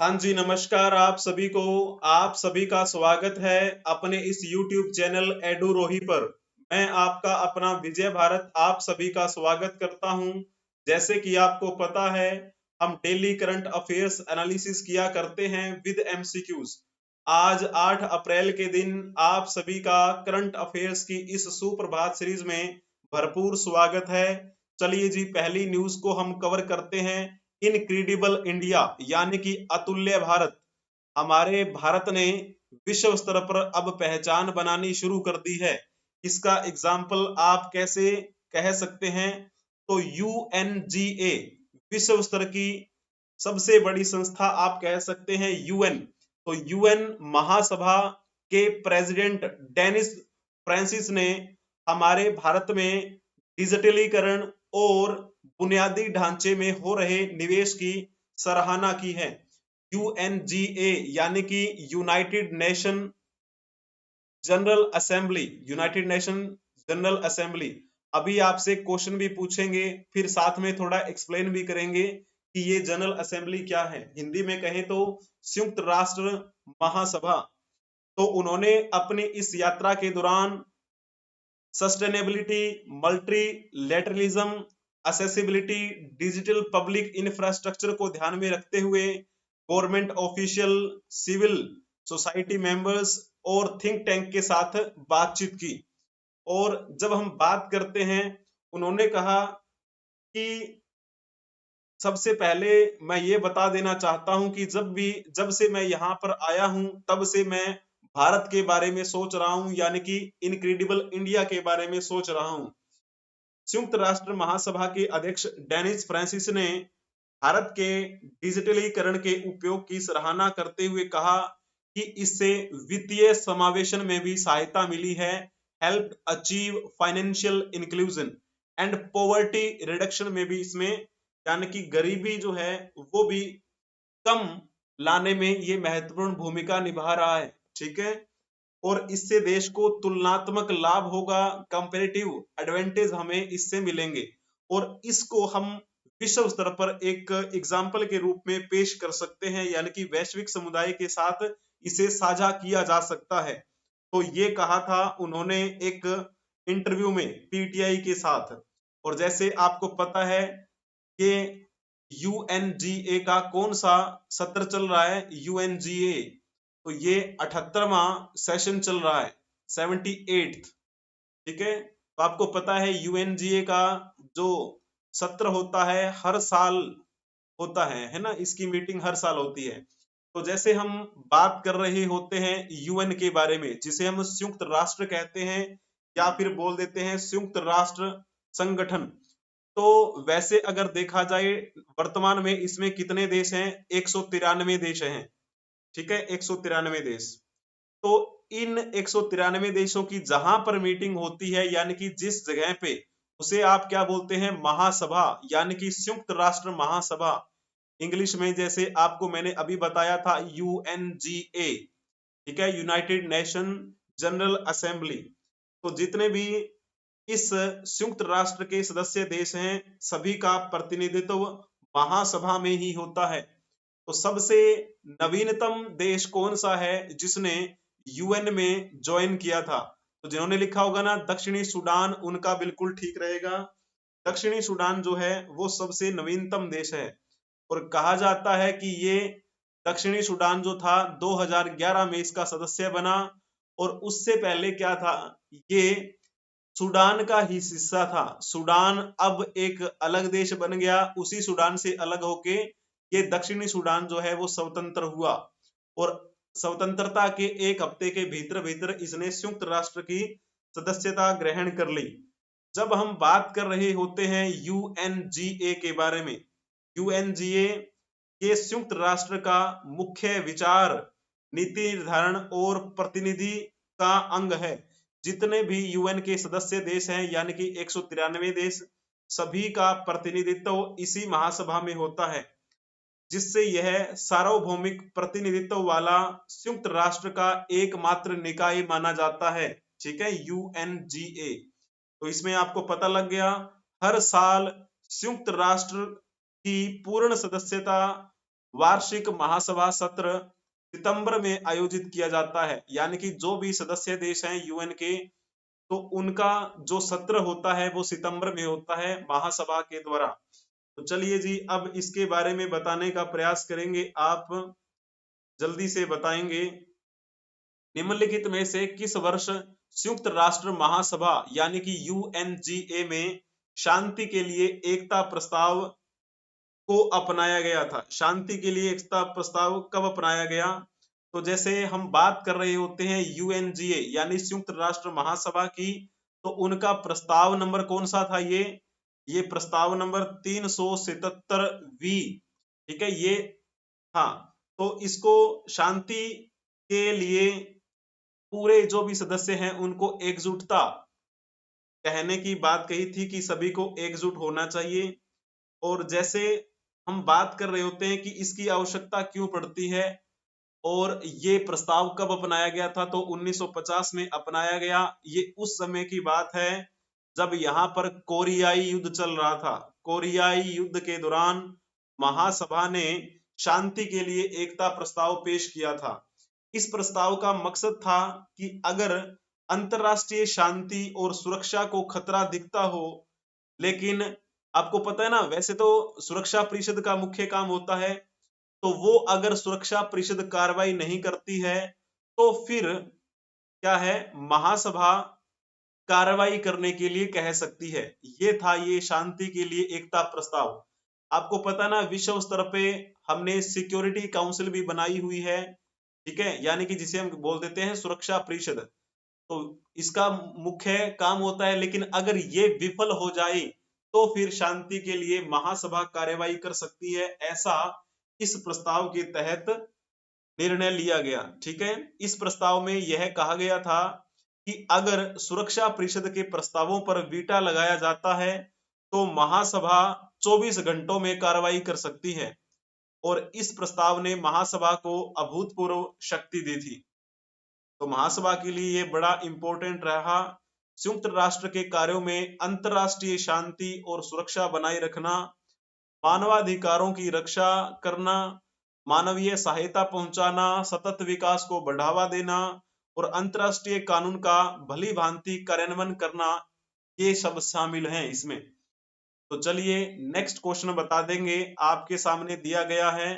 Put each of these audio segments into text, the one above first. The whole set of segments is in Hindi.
हाँ जी, नमस्कार आप सभी को। आप सभी का स्वागत है अपने इस YouTube चैनल एडुरोही पर। मैं आपका अपना विजय भारत आप सभी का स्वागत करता हूं। जैसे कि आपको पता है, हम डेली करंट अफेयर्स एनालिसिस किया करते हैं विद एमसीक्यूज। आज 8 अप्रैल के दिन आप सभी का करंट अफेयर्स की इस सुप्रभात सीरीज में भरपूर स्वागत है। चलिए जी, पहली न्यूज को हम कवर करते हैं। इनक्रेडिबल इंडिया यानी कि अतुल्य भारत। हमारे भारत ने विश्व स्तर पर अब पहचान बनानी शुरू कर दी है। इसका एग्जाम्पल आप कैसे कह सकते हैं? तो यूएनजीए, विश्व स्तर की सबसे बड़ी संस्था आप कह सकते हैं यूएन। तो यूएन महासभा के प्रेसिडेंट डेनिस फ्रांसिस ने हमारे भारत में डिजिटलीकरण और बुनियादी ढांचे में हो रहे निवेश की सराहना की है। यूएनजीए यानी कि यूनाइटेड नेशन जनरल असेंबली। अभी आपसे क्वेश्चन भी पूछेंगे, फिर साथ में थोड़ा एक्सप्लेन भी करेंगे कि ये जनरल असेंबली क्या है। हिंदी में कहें तो संयुक्त राष्ट्र महासभा। तो उन्होंने अपनी इस यात्रा के दौरान sustainability, multilateralism, accessibility, digital public infrastructure को ध्यान में रखते हुए government official, civil society members और थिंक टैंक के साथ बातचीत की। और जब हम बात करते हैं, उन्होंने कहा कि सबसे पहले मैं ये बता देना चाहता हूं कि जब से मैं यहाँ पर आया हूं, तब से मैं भारत के बारे में सोच रहा हूं, यानी कि इनक्रेडिबल इंडिया के बारे में सोच रहा हूं। संयुक्त राष्ट्र महासभा के अध्यक्ष डेनिस फ्रांसिस ने भारत के डिजिटलीकरण के उपयोग की सराहना करते हुए कहा कि इससे वित्तीय समावेशन में भी सहायता मिली है, help achieve financial inclusion and poverty reduction में भी इसमें, यानी कि गरीबी जो है वो भी कम लाने में ये महत्वपूर्ण भूमिका निभा रहा है। ठीक है, और इससे देश को तुलनात्मक लाभ होगा, कंपेरेटिव एडवांटेज हमें इससे मिलेंगे, और इसको हम विश्व स्तर पर एक एग्जाम्पल के रूप में पेश कर सकते हैं, यानी कि वैश्विक समुदाय के साथ इसे साझा किया जा सकता है। तो ये कहा था उन्होंने एक इंटरव्यू में पीटीआई के साथ। और जैसे आपको पता है कि यूएनजीए का कौन सा सत्र चल रहा है, यूएनजीए, तो ये 78वां सेशन चल रहा है, 78th। ठीक है, तो आपको पता है यूएनजीए का जो सत्र होता है हर साल होता है ना, इसकी मीटिंग हर साल होती है। तो जैसे हम बात कर रहे होते हैं यूएन के बारे में, जिसे हम संयुक्त राष्ट्र कहते हैं या फिर बोल देते हैं संयुक्त राष्ट्र संगठन। तो वैसे अगर देखा जाए, वर्तमान में इसमें कितने देश हैं? 193 देश हैं। ठीक है, 193 देश। तो इन 193 देशों की जहां पर मीटिंग होती है, यानी कि जिस जगह पे, उसे आप क्या बोलते हैं? महासभा, यानी कि संयुक्त राष्ट्र महासभा। इंग्लिश में जैसे आपको मैंने अभी बताया था यूएनजीए। ठीक है, यूनाइटेड नेशन जनरल असेंबली। तो जितने भी इस संयुक्त राष्ट्र के सदस्य देश हैं, सभी का प्रतिनिधित्व महासभा में ही होता है। तो सबसे नवीनतम देश कौन सा है जिसने यूएन में ज्वाइन किया था? तो जिन्होंने लिखा होगा ना दक्षिणी सूडान, उनका बिल्कुल ठीक रहेगा। दक्षिणी सूडान जो है वो सबसे नवीनतम देश है, और कहा जाता है कि ये दक्षिणी सूडान जो था 2011 में इसका सदस्य बना, और उससे पहले क्या था, ये सूडान का ही हिस्सा था। सूडान अब एक अलग देश बन गया, उसी सूडान से अलग होके ये दक्षिणी सूडान जो है वो स्वतंत्र हुआ, और स्वतंत्रता के एक हफ्ते के भीतर भीतर इसने संयुक्त राष्ट्र की सदस्यता ग्रहण कर ली। जब हम बात कर रहे होते हैं यूएनजीए के बारे में, यूएनजीए ये संयुक्त राष्ट्र का मुख्य विचार, नीति निर्धारण और प्रतिनिधि का अंग है। जितने भी यूएन के सदस्य देश हैं, यानी कि 193 देश, सभी का प्रतिनिधित्व इसी महासभा में होता है, जिससे यह सार्वभौमिक प्रतिनिधित्व वाला संयुक्त राष्ट्र का एकमात्र निकाय माना जाता है। ठीक है, यूएनजीए। तो इसमें आपको पता लग गया, हर साल संयुक्त राष्ट्र की पूर्ण सदस्यता वार्षिक महासभा सत्र सितंबर में आयोजित किया जाता है, यानी कि जो भी सदस्य देश हैं यूएन के, तो उनका जो सत्र होता है वो सितंबर में होता है महासभा के द्वारा। तो चलिए जी, अब इसके बारे में बताने का प्रयास करेंगे, आप जल्दी से बताएंगे। निम्नलिखित में से किस वर्ष संयुक्त राष्ट्र महासभा यानी कि यूएनजीए में शांति के लिए एकता प्रस्ताव को अपनाया गया था? शांति के लिए एकता प्रस्ताव कब अपनाया गया? तो जैसे हम बात कर रहे होते हैं यूएनजीए यानी संयुक्त राष्ट्र महासभा की, तो उनका प्रस्ताव नंबर कौन सा था? ये प्रस्ताव नंबर 377 ठीक है ये। हाँ, तो इसको शांति के लिए पूरे जो भी सदस्य हैं उनको एकजुटता कहने की बात कही थी कि सभी को एकजुट होना चाहिए। और जैसे हम बात कर रहे होते हैं कि इसकी आवश्यकता क्यों पड़ती है और ये प्रस्ताव कब अपनाया गया था, तो 1950 में अपनाया गया। ये उस समय की बात है जब यहाँ पर कोरियाई युद्ध चल रहा था। कोरियाई युद्ध के दौरान महासभा ने शांति के लिए एकता प्रस्ताव पेश किया था। इस प्रस्ताव का मकसद था कि अगर अंतरराष्ट्रीय शांति और सुरक्षा को खतरा दिखता हो, लेकिन आपको पता है ना, वैसे तो सुरक्षा परिषद का मुख्य काम होता है, तो वो अगर सुरक्षा परिषद कार्रवाई नहीं करती है तो फिर क्या है, महासभा कार्रवाई करने के लिए कह सकती है। ये था ये शांति के लिए एकता प्रस्ताव। आपको पता ना, विश्व स्तर पे हमने सिक्योरिटी काउंसिल भी बनाई हुई है, ठीक है, यानी कि जिसे हम बोल देते हैं सुरक्षा परिषद। तो इसका मुख्य काम होता है, लेकिन अगर ये विफल हो जाए तो फिर शांति के लिए महासभा कार्रवाई कर सकती है, ऐसा इस प्रस्ताव के तहत निर्णय लिया गया। ठीक है, इस प्रस्ताव में यह कहा गया था कि अगर सुरक्षा परिषद के प्रस्तावों पर वीटा लगाया जाता है तो महासभा 24 घंटों में कार्रवाई कर सकती है, और इस प्रस्ताव ने महासभा को अभूतपूर्व शक्ति दी थी। तो महासभा के लिए ये बड़ा इंपॉर्टेंट रहा। संयुक्त राष्ट्र के कार्यों में अंतरराष्ट्रीय शांति और सुरक्षा बनाए रखना, मानवाधिकारों की रक्षा करना, मानवीय सहायता पहुंचाना, सतत विकास को बढ़ावा देना और अंतरराष्ट्रीय कानून का भली भांति कार्यान्वयन करना, ये सब शामिल हैं इसमें। तो चलिए नेक्स्ट क्वेश्चन बता देंगे, आपके सामने दिया गया है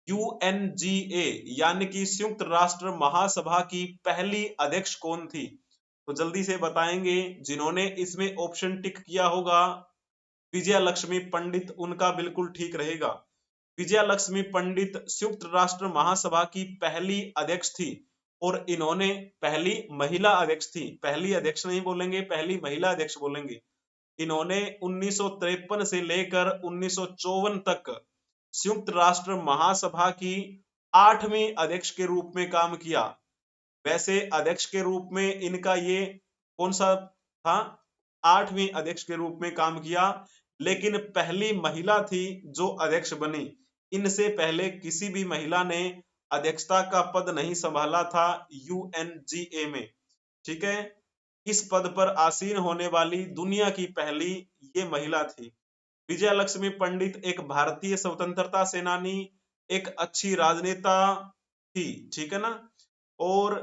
यूएनजीए यानी कि संयुक्त राष्ट्र महासभा की पहली अध्यक्ष कौन थी? तो जल्दी से बताएंगे। जिन्होंने इसमें ऑप्शन टिक किया होगा विजया लक्ष्मी पंडित, उनका बिल्कुल ठीक रहेगा। विजया लक्ष्मी पंडित संयुक्त राष्ट्र महासभा की पहली अध्यक्ष थी, और इन्होंने पहली महिला अध्यक्ष थी। पहली अध्यक्ष नहीं बोलेंगे, पहली महिला अध्यक्ष बोलेंगे। इन्होंने 1953 से लेकर 1954 तक संयुक्त राष्ट्र महासभा की 8वीं अध्यक्ष के रूप में काम किया। वैसे अध्यक्ष के रूप में इनका ये कौन सा था? 8वीं अध्यक्ष के रूप में काम किया, लेकिन पहली महिला थी जो अध्यक्ष बनी। इनसे पहले किसी भी महिला ने अध्यक्षता का पद नहीं संभाला था यूएनजीए में। ठीक है, इस पद पर आसीन होने वाली दुनिया की पहली ये महिला थी। विजया लक्ष्मी पंडित एक भारतीय स्वतंत्रता सेनानी, एक अच्छी राजनेता थी, ठीक है ना, और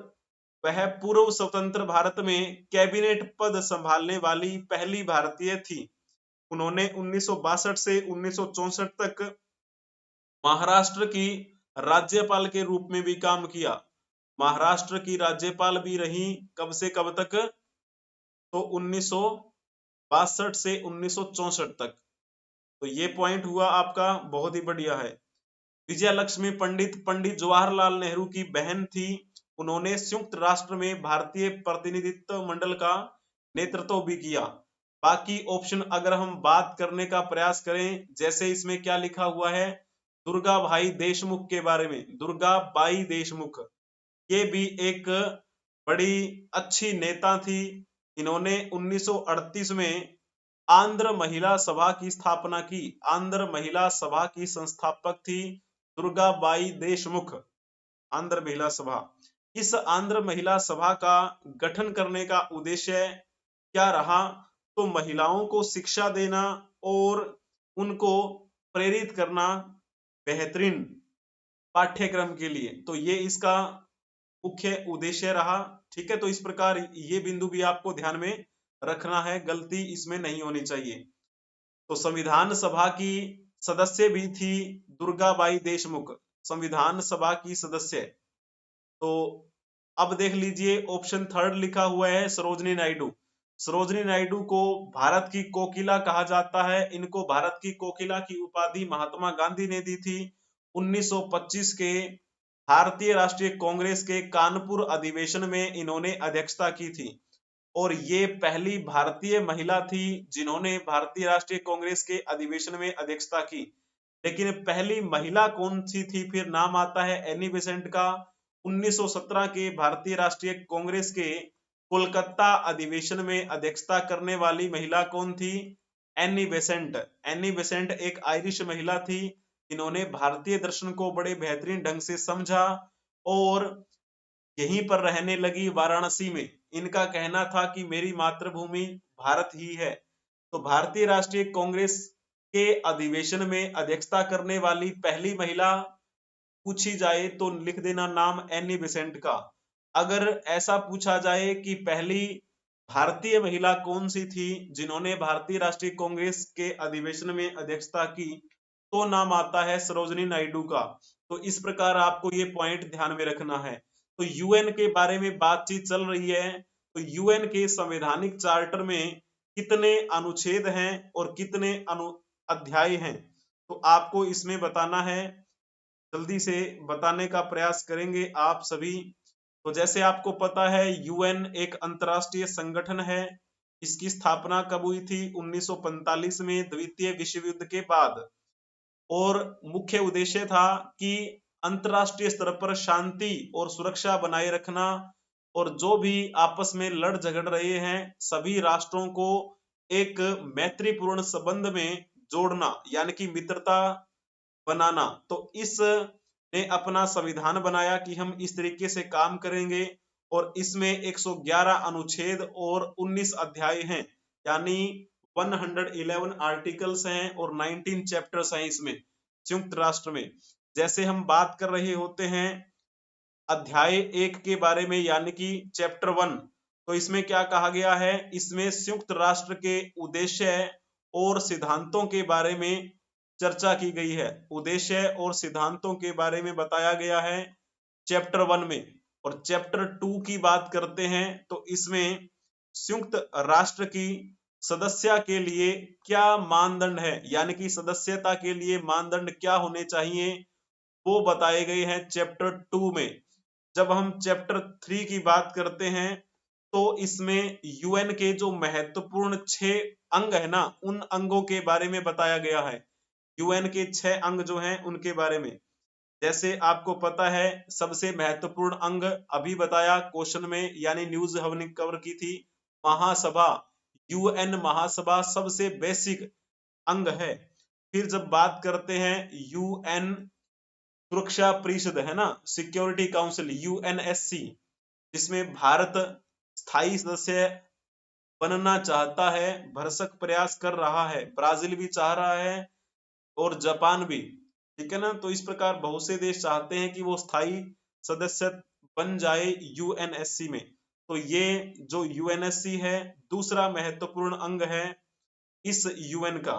वह पूर्व स्वतंत्र भारत में कैबिनेट पद संभालने वाली पहली भारतीय थी। उन्होंने 1962 से 1964 तक महाराष्ट्र की राज्यपाल के रूप में भी काम किया। महाराष्ट्र की राज्यपाल भी रही, कब से कब तक? तो 1962 से 1964 तक। तो ये पॉइंट हुआ आपका, बहुत ही बढ़िया है। विजया लक्ष्मी पंडित पंडित जवाहरलाल नेहरू की बहन थी। उन्होंने संयुक्त राष्ट्र में भारतीय प्रतिनिधित्व मंडल का नेतृत्व भी किया। बाकी ऑप्शन अगर हम बात करने का प्रयास करें, जैसे इसमें क्या लिखा हुआ है दुर्गा भाई देशमुख के बारे में, दुर्गा बाई देशमुख, ये भी एक बड़ी अच्छी नेता थी। इन्होंने 1938 में आंध्र महिला सभा की स्थापना की। आंध्र महिला सभा की संस्थापक थी दुर्गा बाई देशमुख, आंध्र महिला सभा। इस आंध्र महिला सभा का गठन करने का उद्देश्य क्या रहा? तो महिलाओं को शिक्षा देना और उनको प्रेरित करना, बेहतरीन पाठ्यक्रम के लिए। तो ये इसका मुख्य उद्देश्य रहा। ठीक है, तो इस प्रकार ये बिंदु भी आपको ध्यान में रखना है, गलती इसमें नहीं होनी चाहिए। तो संविधान सभा की सदस्य भी थी दुर्गाबाई देशमुख, संविधान सभा की सदस्य। तो अब देख लीजिए ऑप्शन थर्ड लिखा हुआ है सरोजनी नायडू। सरोजनी नायडू को भारत की कोकिला कहा जाता है। इनको भारत की कोकिला की उपाधि महात्मा गांधी ने दी थी। 1925 के भारतीय राष्ट्रीय कांग्रेस के कानपुर अधिवेशन में इन्होंने अध्यक्षता की थी और ये पहली भारतीय महिला थी जिन्होंने भारतीय राष्ट्रीय कांग्रेस के अधिवेशन में अध्यक्षता की। लेकिन पहली महिला कौन सी थी, फिर नाम आता है एनी बेसेंट का। 1917 के भारतीय राष्ट्रीय कांग्रेस के कोलकाता अधिवेशन में अध्यक्षता करने वाली महिला कौन थी? Annie Besant. एनी बेसेंट एक आयरिश महिला थी। इन्होंने भारतीय दर्शन को बड़े बेहतरीन ढंग से समझा और यहीं पर रहने लगी वाराणसी में। इनका कहना था कि मेरी मातृभूमि भारत ही है। तो भारतीय राष्ट्रीय कांग्रेस के अधिवेशन में अध्यक्षता करने वाली पहली महिला पूछी जाए तो लिख देना नाम एनी बेसेंट का। अगर ऐसा पूछा जाए कि पहली भारतीय महिला कौन सी थी जिन्होंने भारतीय राष्ट्रीय कांग्रेस के अधिवेशन में अध्यक्षता की, तो नाम आता है सरोजनी नायडू का। तो इस प्रकार आपको ये पॉइंट ध्यान में रखना है। तो यूएन के बारे में बातचीत चल रही है। तो यूएन के संवैधानिक चार्टर में कितने अनुच्छेद हैं और कितने अध्याय हैं, तो आपको इसमें बताना है। जल्दी से बताने का प्रयास करेंगे आप सभी। तो जैसे आपको पता है यूएन एक अंतरराष्ट्रीय संगठन है। इसकी स्थापना कब हुई थी? 1945 में, द्वितीय विश्व युद्ध के बाद। और मुख्य उद्देश्य था कि अंतरराष्ट्रीय स्तर पर शांति और सुरक्षा बनाए रखना और जो भी आपस में लड़ झगड़ रहे हैं सभी राष्ट्रों को एक मैत्रीपूर्ण संबंध में जोड़ना, यानी कि मित्रता बनाना। तो इस ने अपना संविधान बनाया कि हम इस तरीके से काम करेंगे और इसमें 111 अनुच्छेद और 19 अध्याय हैं, यानी 111 आर्टिकल्स हैं और 19 चैप्टर्स हैं इसमें संयुक्त राष्ट्र में। जैसे हम बात कर रहे होते हैं अध्याय 1 के बारे में, यानी कि चैप्टर 1, तो इसमें क्या कहा गया है? इसमें संयुक्त राष्ट्र के उद्देश्य और सिद्धांतों के बारे में चर्चा की गई है। उद्देश्य और सिद्धांतों के बारे में बताया गया है चैप्टर 1 में। और चैप्टर 2 की बात करते हैं तो इसमें संयुक्त राष्ट्र की सदस्यता के लिए क्या मानदंड है, यानी कि सदस्यता के लिए मानदंड क्या होने चाहिए, वो बताए गए हैं चैप्टर 2 में। जब हम चैप्टर 3 की बात करते हैं तो इसमें यूएन के जो महत्वपूर्ण 6 अंग है ना, उन अंगों के बारे में बताया गया है। यूएन के 6 अंग जो हैं उनके बारे में। जैसे आपको पता है सबसे महत्वपूर्ण अंग अभी बताया क्वेश्चन में, यानी न्यूज हमने कवर की थी, महासभा। यूएन महासभा सबसे बेसिक अंग है। फिर जब बात करते हैं यूएन सुरक्षा परिषद है ना, सिक्योरिटी काउंसिल यूएनएससी, जिसमें भारत स्थायी सदस्य बनना चाहता है, भरसक प्रयास कर रहा है। ब्राजील भी चाह रहा है और जापान भी, ठीक है ना। तो इस प्रकार बहुत से देश चाहते हैं कि वो स्थायी सदस्य बन जाए यूएनएससी में। तो ये जो यूएनएससी है दूसरा महत्वपूर्ण अंग है इस यूएन का।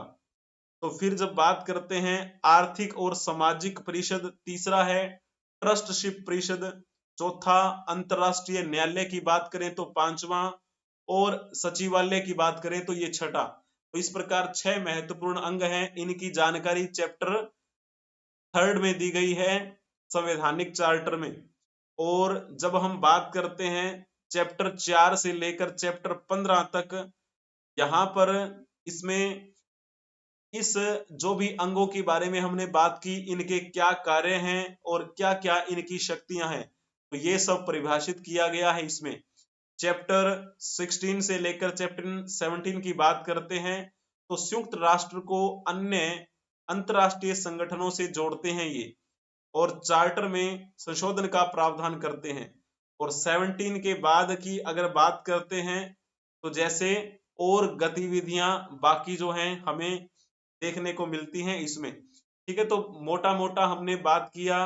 तो फिर जब बात करते हैं आर्थिक और सामाजिक परिषद, तीसरा है ट्रस्टशिप परिषद, चौथा अंतरराष्ट्रीय न्यायालय की बात करें तो पांचवा, और सचिवालय की बात करें तो ये छठा। तो इस प्रकार 6 महत्वपूर्ण अंग हैं। इनकी जानकारी चैप्टर 3 में दी गई है संवैधानिक चार्टर में। और जब हम बात करते हैं चैप्टर 4 से लेकर चैप्टर 15 तक, यहाँ पर इसमें इस जो भी अंगों के बारे में हमने बात की, इनके क्या कार्य हैं और क्या क्या इनकी शक्तियां हैं, तो ये सब परिभाषित किया गया है इसमें। चैप्टर 16 से लेकर चैप्टर 17 की बात करते हैं तो संयुक्त राष्ट्र को अन्य अंतरराष्ट्रीय संगठनों से जोड़ते हैं ये, और चार्टर में संशोधन का प्रावधान करते हैं। और 17 के बाद की अगर बात करते हैं तो जैसे और गतिविधियां बाकी जो हैं हमें देखने को मिलती हैं इसमें, ठीक है। तो मोटा मोटा हमने बात किया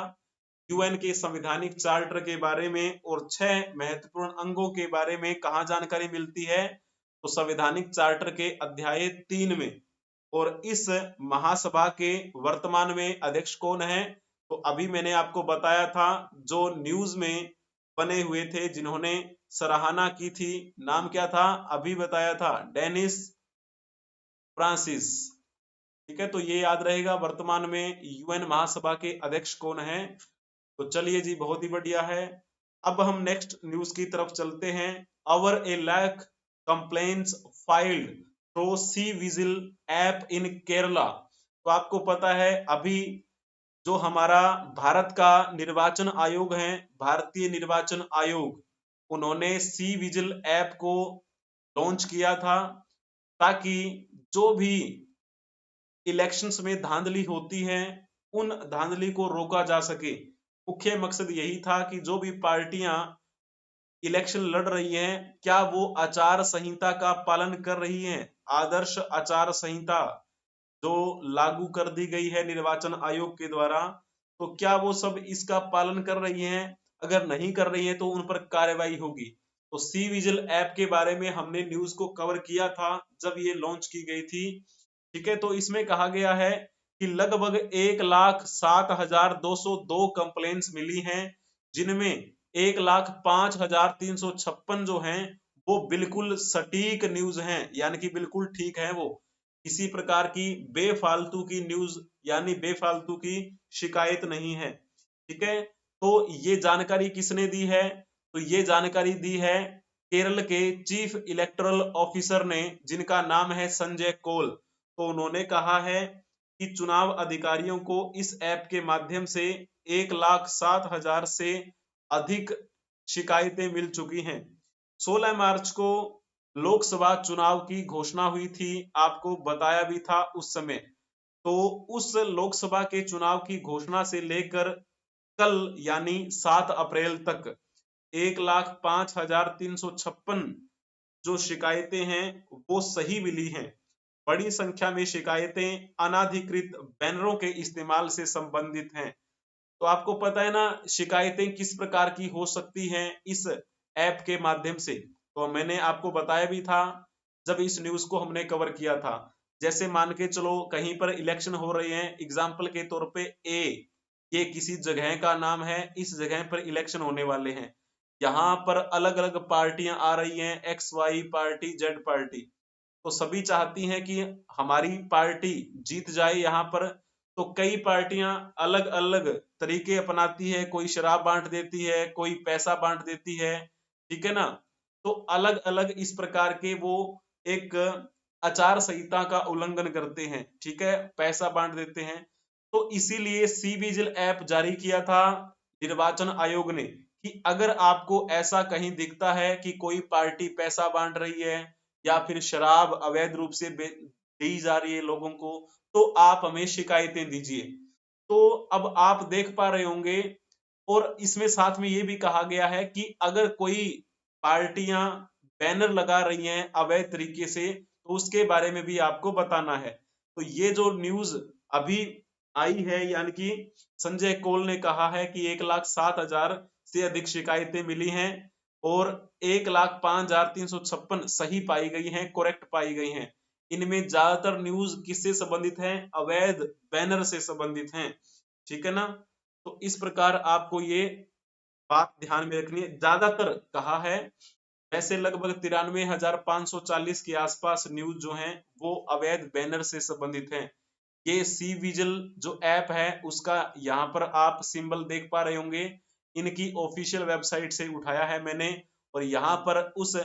यूएन के संवैधानिक चार्टर के बारे में और 6 महत्वपूर्ण अंगों के बारे में कहाँ जानकारी मिलती है? तो संवैधानिक चार्टर के अध्याय 3 में। और इस महासभा के वर्तमान में अध्यक्ष कौन है? तो अभी मैंने आपको बताया था, जो न्यूज में बने हुए थे जिन्होंने सराहना की थी, नाम क्या था? अभी बताया था, डेनिस फ्रांसिस। ठीक है, तो ये याद रहेगा वर्तमान में यूएन महासभा के अध्यक्ष कौन है। तो चलिए जी, बहुत ही बढ़िया है। अब हम नेक्स्ट न्यूज की तरफ चलते हैं। Over a lakh complaints filed through C vigil app in Kerala. तो आपको पता है, अभी जो हमारा भारत का निर्वाचन आयोग है, भारतीय निर्वाचन आयोग, उन्होंने सी विजिल ऐप को लॉन्च किया था ताकि जो भी इलेक्शंस में धांधली होती है उन धांधली को रोका जा सके। मुख्य मकसद यही था कि जो भी पार्टियां इलेक्शन लड़ रही हैं, क्या वो आचार संहिता का पालन कर रही हैं? आदर्श आचार संहिता जो लागू कर दी गई है निर्वाचन आयोग के द्वारा, तो क्या वो सब इसका पालन कर रही हैं? अगर नहीं कर रही है तो उन पर कार्रवाई होगी। तो सी विजिल ऐप के बारे में हमने न्यूज को कवर किया था जब ये लॉन्च की गई थी। ठीक है, तो इसमें कहा गया है कि लगभग 1,07,202 कंप्लेंट्स मिली हैं, जिनमें 1,05,356 जो हैं वो बिल्कुल सटीक न्यूज हैं, यानी कि बिल्कुल ठीक है। वो किसी प्रकार की बेफालतू की न्यूज यानी बेफालतू की शिकायत नहीं है। ठीक है, तो ये जानकारी किसने दी है? तो ये जानकारी दी है केरल के चीफ इलेक्टोरल ऑफिसर ने, जिनका नाम है संजय कौल। तो उन्होंने कहा है कि चुनाव अधिकारियों को इस ऐप के माध्यम से 1,07,000 से अधिक शिकायतें मिल चुकी हैं। 16 मार्च को लोकसभा चुनाव की घोषणा हुई थी, आपको बताया भी था उस समय। तो उस लोकसभा के चुनाव की घोषणा से लेकर कल यानी 7 अप्रैल तक 1,05,356 जो शिकायतें हैं वो सही मिली हैं। बड़ी संख्या में शिकायतें अनाधिकृत बैनरों के इस्तेमाल से संबंधित हैं। तो आपको पता है ना, शिकायतें किस प्रकार की हो सकती हैं इस ऐप के माध्यम से। तो मैंने आपको बताया भी था जब इस न्यूज को हमने कवर किया था। जैसे मान के चलो कहीं पर इलेक्शन हो रहे हैं, एग्जाम्पल के तौर पे ये किसी जगह का नाम है, इस जगह पर इलेक्शन होने वाले हैं। यहाँ पर अलग अलग पार्टियां आ रही हैं, X Y party, Z party. तो सभी चाहती हैं कि हमारी पार्टी जीत जाए यहाँ पर। तो कई पार्टियां अलग अलग तरीके अपनाती है, कोई शराब बांट देती है, कोई पैसा बांट देती है। ठीक है ना, तो अलग अलग इस प्रकार के वो एक आचार संहिता का उल्लंघन करते हैं। ठीक है, पैसा बांट देते हैं। तो इसीलिए सी विजिल ऐप जारी किया था निर्वाचन आयोग ने कि अगर आपको ऐसा कहीं दिखता है कि कोई पार्टी पैसा बांट रही है या फिर शराब अवैध रूप से दी जा रही है लोगों को, तो आप हमें शिकायतें दीजिए। तो अब आप देख पा रहे होंगे, और इसमें साथ में ये भी कहा गया है कि अगर कोई पार्टियां बैनर लगा रही हैं अवैध तरीके से, तो उसके बारे में भी आपको बताना है। तो ये जो न्यूज अभी आई है, यानी कि संजय कौल ने कहा है कि 1,07,000 से अधिक शिकायतें मिली हैं और 1,05,356 सही पाई गई हैं, करेक्ट पाई गई हैं। इनमें ज्यादातर न्यूज किससे संबंधित है? अवैध बैनर से संबंधित हैं। ठीक है ना, तो इस प्रकार आपको ये बात ध्यान में रखनी है। ज्यादातर कहा है, वैसे लगभग 93,540 के आसपास न्यूज जो हैं वो अवैध बैनर से संबंधित हैं। ये सी विजिल जो ऐप है उसका यहाँ पर आप सिंबल देख पा रहे होंगे, इनकी ऑफिशियल वेबसाइट से उठाया है मैंने। और यहाँ पर उस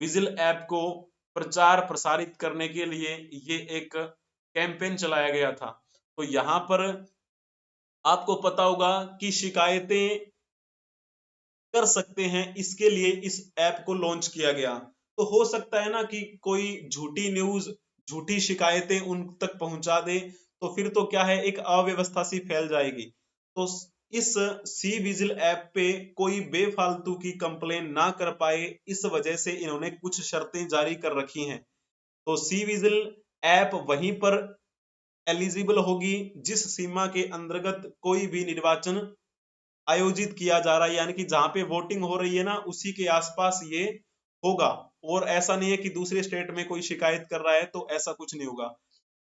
विजिल ऐप को प्रचार प्रसारित करने के लिए ये एक कैंपेन चलाया गया था। तो यहाँ पर आपको पता होगा कि शिकायतें कर सकते हैं, इसके लिए इस ऐप को लॉन्च किया गया। तो हो सकता है ना कि कोई झूठी न्यूज, झूठी शिकायतें उन तक पहुंचा दे, तो फिर तो क्या है, एक अव्यवस्था सी फैल जाएगी। तो इस सी विजिल ऐप पे कोई बेफालतू की कंप्लेन ना कर पाए, इस वजह से इन्होंने कुछ शर्तें जारी कर रखी हैं। तो सी विजिल ऐप वहीं पर एलिजिबल होगी जिस सीमा के अंतर्गत कोई भी निर्वाचन आयोजित किया जा रहा है, यानी कि जहां पे वोटिंग हो रही है ना उसी के आसपास ये होगा। और ऐसा नहीं है कि दूसरे स्टेट में कोई शिकायत कर रहा है, तो ऐसा कुछ नहीं होगा।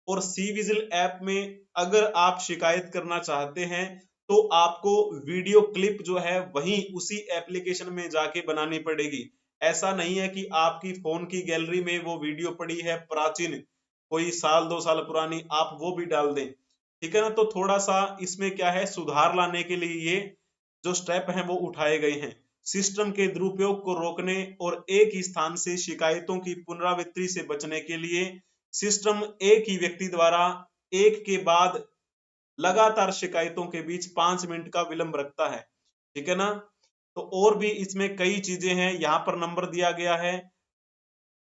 और सी विजिल ऐप में अगर आप शिकायत करना चाहते हैं तो आपको वीडियो क्लिप जो है वहीं उसी एप्लीकेशन में जाके बनानी पड़ेगी। ऐसा नहीं है कि आपकी फोन की गैलरी में वो वीडियो पड़ी है प्राचीन, कोई साल 2 साल पुरानी, आप वो भी डाल दें। ठीक है ना, तो थोड़ा सा इसमें क्या है, सुधार लाने के लिए ये जो स्टेप हैं वो उठाए गए हैं। सिस्टम के दुरुपयोग को रोकने और एक ही स्थान से शिकायतों की पुनरावृत्ति से बचने के लिए सिस्टम एक ही व्यक्ति द्वारा एक के बाद लगातार शिकायतों के बीच 5 मिनट का विलंब रखता है। ठीक है ना, तो और भी इसमें कई चीजें हैं। यहाँ पर नंबर दिया गया है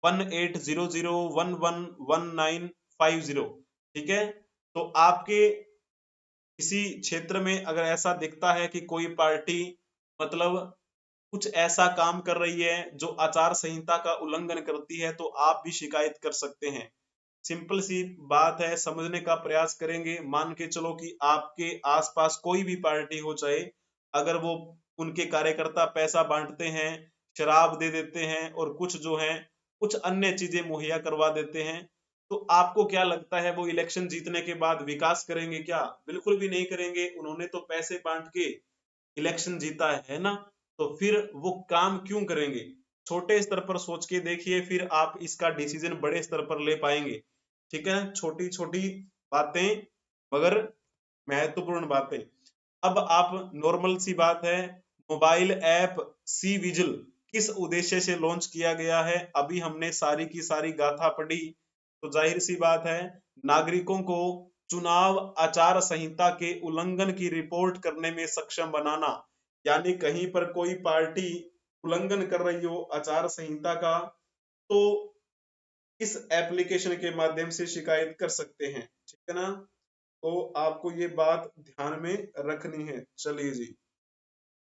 1800111950। ठीक है, तो आपके किसी क्षेत्र में अगर ऐसा दिखता है कि कोई पार्टी मतलब कुछ ऐसा काम कर रही है जो आचार संहिता का उल्लंघन करती है, तो आप भी शिकायत कर सकते हैं। सिंपल सी बात है, समझने का प्रयास करेंगे। मान के चलो कि आपके आसपास कोई भी पार्टी हो, चाहे अगर वो उनके कार्यकर्ता पैसा बांटते हैं, शराब दे देते हैं और कुछ जो है कुछ अन्य चीजें मुहैया करवा देते हैं, तो आपको क्या लगता है वो इलेक्शन जीतने के बाद विकास करेंगे क्या? बिल्कुल भी नहीं करेंगे। उन्होंने तो पैसे बांट के इलेक्शन जीता है ना, तो फिर वो काम क्यों करेंगे? छोटे स्तर पर सोच के देखिए, फिर आप इसका डिसीजन बड़े स्तर पर ले पाएंगे। ठीक है, छोटी छोटी बातें मगर महत्वपूर्ण बातें। अब आप नॉर्मल सी बात है, मोबाइल ऐप सी विजिल किस उद्देश्य से लॉन्च किया गया है, अभी हमने सारी की सारी गाथा पढ़ी। तो जाहिर सी बात है, नागरिकों को चुनाव आचार संहिता के उल्लंघन की रिपोर्ट करने में सक्षम बनाना, यानी कहीं पर कोई पार्टी उल्लंघन कर रही हो आचार संहिता का, तो इस एप्लीकेशन के माध्यम से शिकायत कर सकते हैं। ठीक है ना, तो आपको ये बात ध्यान में रखनी है। चलिए जी,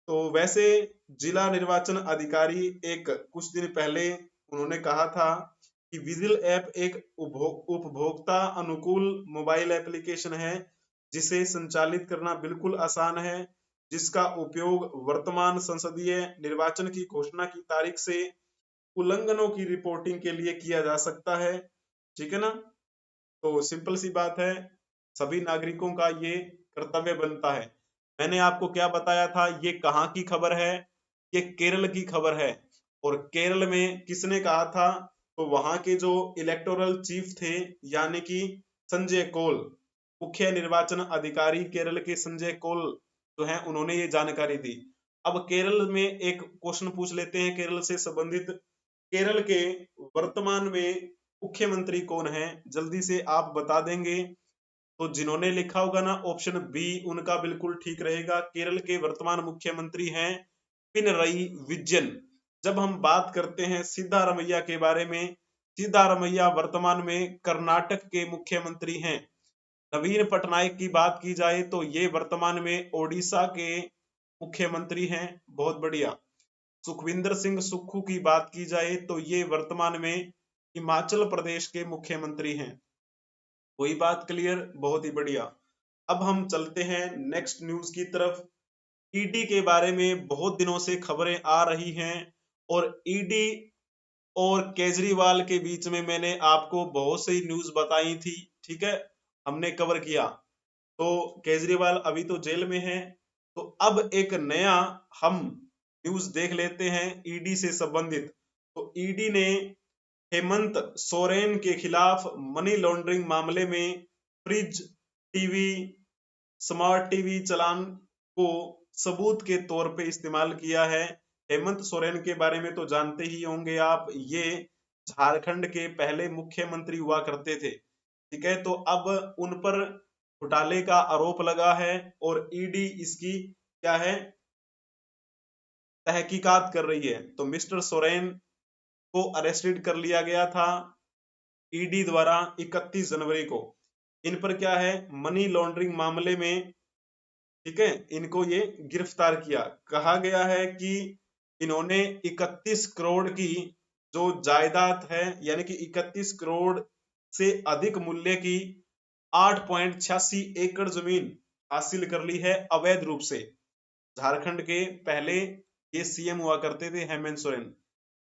तो वैसे जिला निर्वाचन अधिकारी एक कुछ दिन पहले उन्होंने कहा था कि विजिल ऐप एक उपभोक्ता अनुकूल मोबाइल एप्लीकेशन है जिसे संचालित करना बिल्कुल आसान है, जिसका उपयोग वर्तमान संसदीय निर्वाचन की घोषणा की तारीख से उल्लंघनों की रिपोर्टिंग के लिए किया जा सकता है। ठीक है ना, तो सिंपल सी बात है, सभी नागरिकों का ये कर्तव्य बनता है। मैंने आपको क्या बताया था, ये कहाँ की खबर है? ये केरल की खबर है। और केरल में किसने कहा था? तो वहां के जो इलेक्टोरल चीफ थे, यानी कि संजय कौल, मुख्य निर्वाचन अधिकारी केरल के संजय कौल जो है, उन्होंने ये जानकारी दी। अब केरल में एक क्वेश्चन पूछ लेते हैं केरल से संबंधित। केरल के वर्तमान में मुख्यमंत्री कौन है? जल्दी से आप बता देंगे? तो जिन्होंने लिखा होगा ना ऑप्शन बी, उनका बिल्कुल ठीक रहेगा। केरल के वर्तमान मुख्यमंत्री हैं पिनरई विजयन। जब हम बात करते हैं सिद्धारमैया के बारे में, सिद्धारमैया वर्तमान में कर्नाटक के मुख्यमंत्री हैं। नवीन पटनायक की बात की जाए तो ये वर्तमान में ओडिशा के मुख्यमंत्री हैं। बहुत बढ़िया। सुखविंदर सिंह सुक्खू की बात की जाए तो ये वर्तमान में हिमाचल प्रदेश के मुख्यमंत्री हैं। कोई बात क्लियर? बहुत ही बढ़िया। अब हम चलते हैं नेक्स्ट न्यूज की तरफ। ईडी के बारे में बहुत दिनों से खबरें आ रही हैं और ईडी और केजरीवाल के बीच में मैंने आपको बहुत सी न्यूज बताई थी। ठीक है, हमने कवर किया। तो केजरीवाल अभी तो जेल में है, तो अब एक नया हम न्यूज देख लेते हैं ईडी से संबंधित। तो ईडी ने हेमंत सोरेन के खिलाफ मनी लॉन्ड्रिंग मामले में फ्रिज, टीवी, स्मार्ट टीवी चालान को सबूत के तौर पे इस्तेमाल किया है। हेमंत सोरेन के बारे में तो जानते ही होंगे आप, ये झारखंड के पहले मुख्यमंत्री हुआ करते थे। ठीक है, तो अब उन पर घोटाले का आरोप लगा है और ईडी इसकी क्या है, तहकीकात कर रही है। तो मिस्टर सोरेन को अरेस्टेड कर लिया गया था ईडी द्वारा 31 जनवरी को। इन पर क्या है, मनी लॉन्ड्रिंग मामले में, ठीक है, इनको ये गिरफ्तार किया। कहा गया है कि इन्होंने 31 करोड़ की जो जायदाद है, यानी कि 31 करोड़ से अधिक मूल्य की 8.86 एकड़ जमीन हासिल कर ली है अवैध रूप से। झारखंड के पहले ये सीएम हुआ करते थे, हेमंत सोरेन।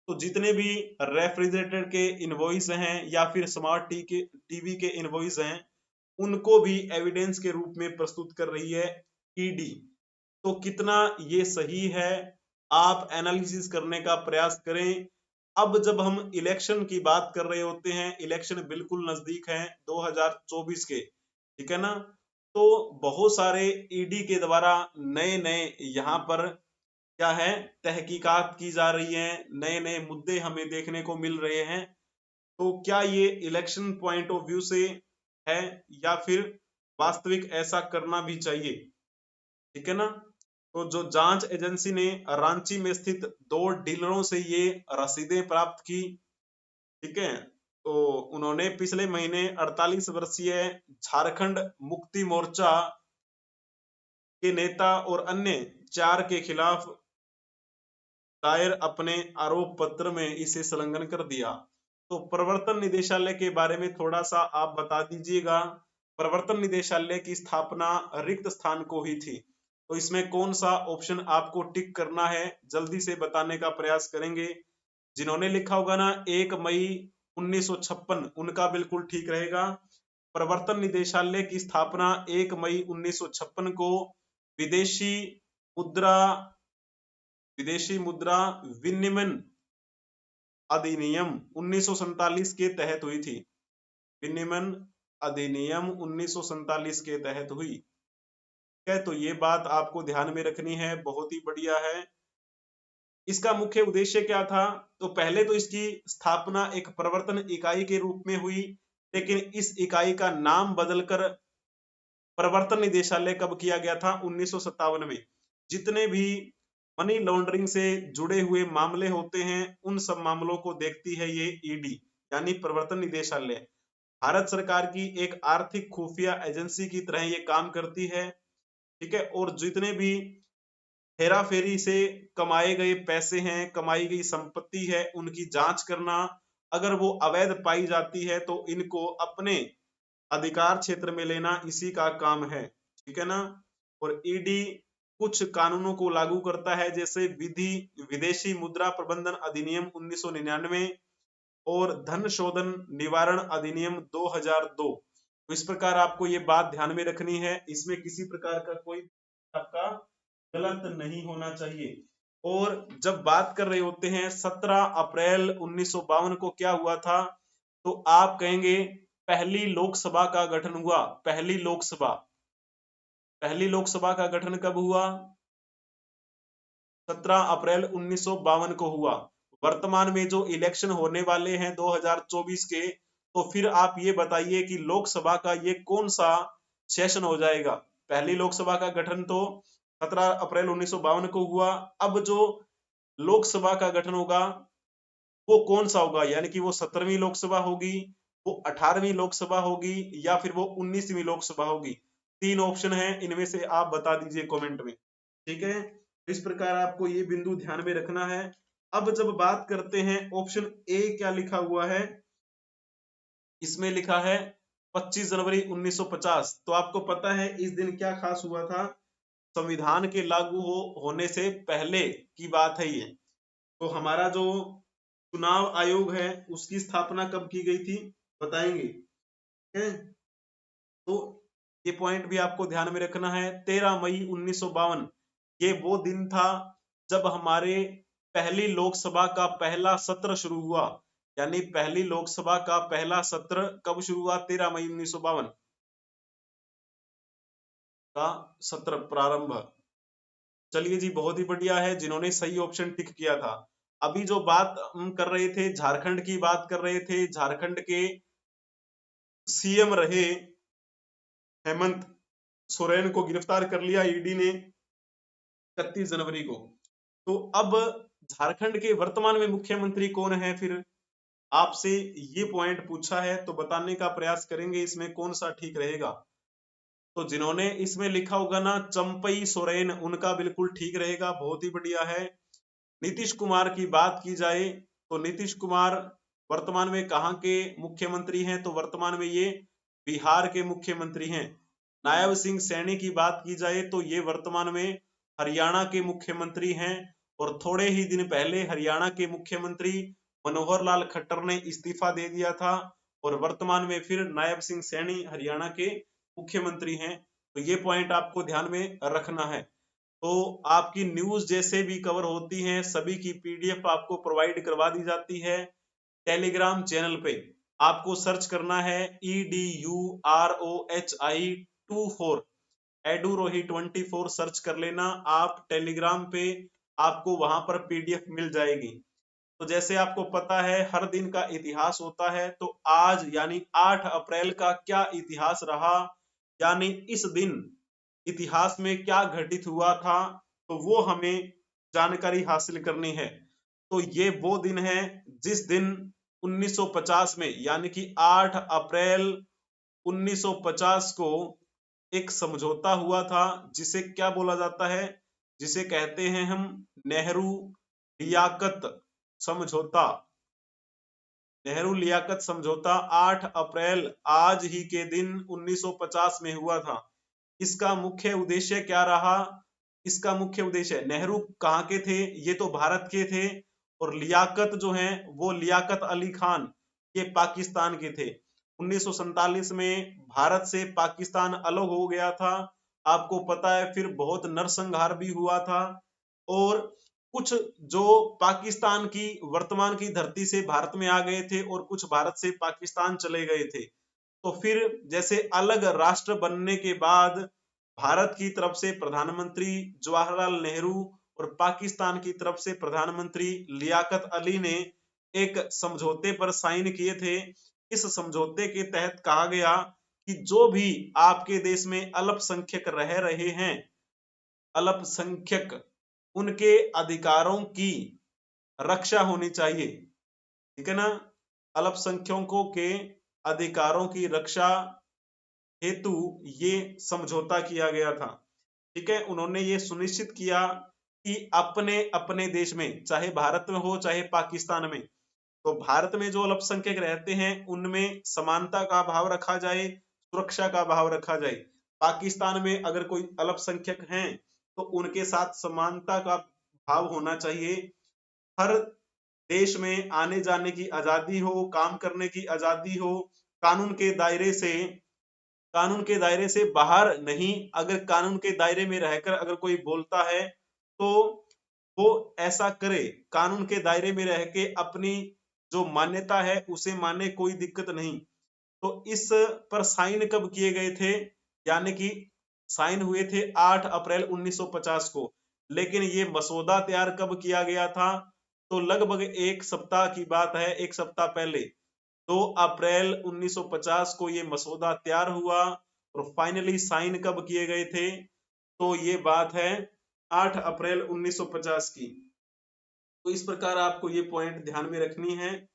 तो जितने भी रेफ्रिजरेटर के इनवॉइस हैं या फिर स्मार्ट टीवी के इनवॉइस हैं, उनको भी एविडेंस के रूप में प्रस्तुत कर रही है ईडी। तो कितना ये सही है, आप एनालिसिस करने का प्रयास करें। अब जब हम इलेक्शन की बात कर रहे होते हैं, इलेक्शन बिल्कुल नजदीक है 2024 के, ठीक है ना, तो बहुत सारे ईडी के द्वारा नए नए यहाँ पर क्या है, तहकीकात की जा रही है, नए नए मुद्दे हमें देखने को मिल रहे हैं। तो क्या ये इलेक्शन पॉइंट ऑफ व्यू से है या फिर वास्तविक ऐसा करना भी चाहिए, ठीक है ना। तो जो जांच एजेंसी ने रांची में स्थित 2 डीलरों से ये रसीदें प्राप्त की, ठीक है, तो उन्होंने पिछले महीने 48 वर्षीय झारखंड मुक्ति मोर्चा के नेता और अन्य 4 के खिलाफ दायर अपने आरोप पत्र में इसे संलग्न कर दिया। तो प्रवर्तन निदेशालय के बारे में थोड़ा सा आप बता दीजिएगा। प्रवर्तन निदेशालय की स्थापना रिक्त स्थान को ही थी, तो इसमें कौन सा ऑप्शन आपको टिक करना है, जल्दी से बताने का प्रयास करेंगे। जिन्होंने लिखा होगा ना 1 मई 1956, उनका बिल्कुल ठीक रहेगा। प्रवर्तन निदेशालय की स्थापना 1 मई 1956 को विदेशी मुद्रा विनिमय अधिनियम 1947 के तहत हुई थी। विनिमय अधिनियम 1947 के तहत हुई है। तो ये बात आपको ध्यान में रखनी है, बहुत ही बढ़िया है। इसका मुख्य उद्देश्य क्या था, तो पहले तो इसकी स्थापना एक प्रवर्तन इकाई के रूप में हुई, लेकिन इस इकाई का नाम बदलकर प्रवर्तन निदेशालय कब किया गया था, 1957 में। जितने भी मनी लॉन्ड्रिंग से जुड़े हुए मामले होते हैं, उन सब मामलों को देखती है ये ईडी, यानी प्रवर्तन निदेशालय। भारत सरकार की एक आर्थिक खुफिया एजेंसी की तरह ये काम करती है, ठीक है। और जितने भी हेरा फेरी से कमाए गए पैसे हैं, कमाई गई संपत्ति है, उनकी जांच करना, अगर वो अवैध पाई जाती है तो इनको अपने अधिकार क्षेत्र में लेना इसी का काम है, ठीक है ना। और ईडी कुछ कानूनों को लागू करता है, जैसे विदेशी मुद्रा प्रबंधन अधिनियम 1999 और धन शोधन निवारण अधिनियम 2002। तो इस प्रकार आपको ये बात ध्यान में रखनी है, इसमें किसी प्रकार का कोई आपका गलत नहीं होना चाहिए। और जब बात कर रहे होते हैं 17 अप्रैल 1952 को क्या हुआ था, तो आप कहेंगे पहली लोकसभा का गठन हुआ। पहली लोकसभा का गठन कब हुआ, 17 अप्रैल 1952 को हुआ। वर्तमान में जो इलेक्शन होने वाले हैं 2024 के, तो फिर आप ये बताइए कि लोकसभा का ये कौन सा सेशन हो जाएगा। पहली लोकसभा का गठन तो 17 अप्रैल 1952 को हुआ। अब जो लोकसभा का गठन होगा वो कौन सा होगा, यानी कि वो 17वीं लोकसभा होगी, वो 18वीं लोकसभा होगी, या फिर वो 19वीं लोकसभा होगी। 3 ऑप्शन है, इनमें से आप बता दीजिए कमेंट में, ठीक है। इस प्रकार आपको ये बिंदु ध्यान में रखना है। अब जब बात करते हैं ऑप्शन ए, क्या लिखा हुआ है, इसमें लिखा है 25 जनवरी 1950। तो आपको पता है इस दिन क्या खास हुआ था, संविधान के लागू होने से पहले की बात है ये। तो हमारा जो चुनाव आयोग है उसकी स्थापना कब की गई थी बताएंगे, ठीक है। तो ये पॉइंट भी आपको ध्यान में रखना है। 13 मई 1952 ये वो दिन था जब हमारे पहली लोकसभा का पहला सत्र शुरू हुआ, यानी पहली लोकसभा का पहला सत्र कब शुरू हुआ, 13 मई 1952 का सत्र प्रारंभ। चलिए जी, बहुत ही बढ़िया है जिन्होंने सही ऑप्शन टिक किया था। अभी जो बात हम कर रहे थे, झारखंड की बात कर रहे थे, झारखंड के सीएम रहे हेमंत सोरेन को गिरफ्तार कर लिया ईडी ने 31 जनवरी को। तो अब झारखंड के वर्तमान में मुख्यमंत्री कौन है, फिर आपसे ये पॉइंट पूछा है तो बताने का प्रयास करेंगे इसमें कौन सा ठीक रहेगा। तो जिन्होंने इसमें लिखा होगा ना चंपई सोरेन, उनका बिल्कुल ठीक रहेगा, बहुत ही बढ़िया है। नीतीश कुमार की बात की जाए तो नीतीश कुमार वर्तमान में कहां के मुख्यमंत्री हैं, तो वर्तमान में ये बिहार के मुख्यमंत्री हैं। नायब सिंह सैनी की बात की जाए तो ये वर्तमान में हरियाणा के मुख्यमंत्री हैं और थोड़े ही दिन पहले हरियाणा के मुख्यमंत्री मनोहर लाल खट्टर ने इस्तीफा दे दिया था और वर्तमान में फिर नायब सिंह सैनी हरियाणा के मुख्यमंत्री हैं। तो ये पॉइंट आपको ध्यान में रखना है। तो आपकी न्यूज जैसे भी कवर होती हैं सभी की पीडीएफ आपको प्रोवाइड करवा दी जाती है टेलीग्राम चैनल पे। आपको सर्च करना है EDUROHI24 EduRohi24 सर्च कर लेना आप टेलीग्राम पे, आपको वहां पर पीडीएफ मिल जाएगी। तो जैसे आपको पता है हर दिन का इतिहास होता है, तो आज यानी 8 अप्रैल का क्या इतिहास रहा, यानी इस दिन इतिहास में क्या घटित हुआ था, तो वो हमें जानकारी हासिल करनी है। तो ये वो दिन है जिस दिन 1950 में यानी कि 8 अप्रैल 1950 को एक समझौता हुआ था जिसे क्या बोला जाता है, जिसे कहते हैं हम नेहरू लियाकत समझौता। नेहरू लियाकत समझौता 8 अप्रैल आज ही के दिन 1950 में हुआ था। इसका मुख्य उद्देश्य क्या रहा? इसका मुख्य उद्देश्य, नेहरू कहाँ के थे? ये तो भारत के थे, और लियाकत जो है वो लियाकत अली खान ये पाकिस्तान के थे। 1947 में भारत से पाकिस्तान अलग हो गया था, आपको पता है। फिर बहुत नरसंहार भी हुआ था और कुछ जो पाकिस्तान की वर्तमान की धरती से भारत में आ गए थे और कुछ भारत से पाकिस्तान चले गए थे। तो फिर जैसे अलग राष्ट्र बनने के बाद भारत की तरफ से प्रधानमंत्री जवाहरलाल नेहरू और पाकिस्तान की तरफ से प्रधानमंत्री लियाकत अली ने एक समझौते पर साइन किए थे। इस समझौते के तहत कहा गया कि जो भी आपके देश में अल्पसंख्यक रह रहे हैं, अल्पसंख्यक, उनके अधिकारों की रक्षा होनी चाहिए, ठीक है ना। अल्पसंख्यकों के अधिकारों की रक्षा हेतु ये समझौता किया गया था, ठीक है। उन्होंने ये सुनिश्चित किया कि अपने अपने देश में, चाहे भारत में हो चाहे पाकिस्तान में, तो भारत में जो अल्पसंख्यक रहते हैं उनमें समानता का भाव रखा जाए, सुरक्षा का भाव रखा जाए। पाकिस्तान में अगर कोई अल्पसंख्यक हैं तो उनके साथ समानता का भाव होना चाहिए। हर देश में आने जाने की आजादी हो, काम करने की आजादी हो, कानून के दायरे से, कानून के दायरे से बाहर नहीं। अगर कानून के दायरे में रहकर अगर कोई बोलता है तो वो ऐसा करे, कानून के दायरे में रह के अपनी जो मान्यता है उसे माने, कोई दिक्कत नहीं। तो इस पर साइन कब किए गए थे? यानी कि साइन हुए थे 8 अप्रैल 1950 को, लेकिन ये मसौदा तैयार कब किया गया था? तो लगभग एक सप्ताह की बात है, एक सप्ताह पहले 2 अप्रैल 1950 को ये मसौदा तैयार हुआ और फाइनली साइन कब किए गए थे? तो ये बात है 8 अप्रैल 1950 की। तो इस प्रकार आपको ये पॉइंट ध्यान में रखनी है।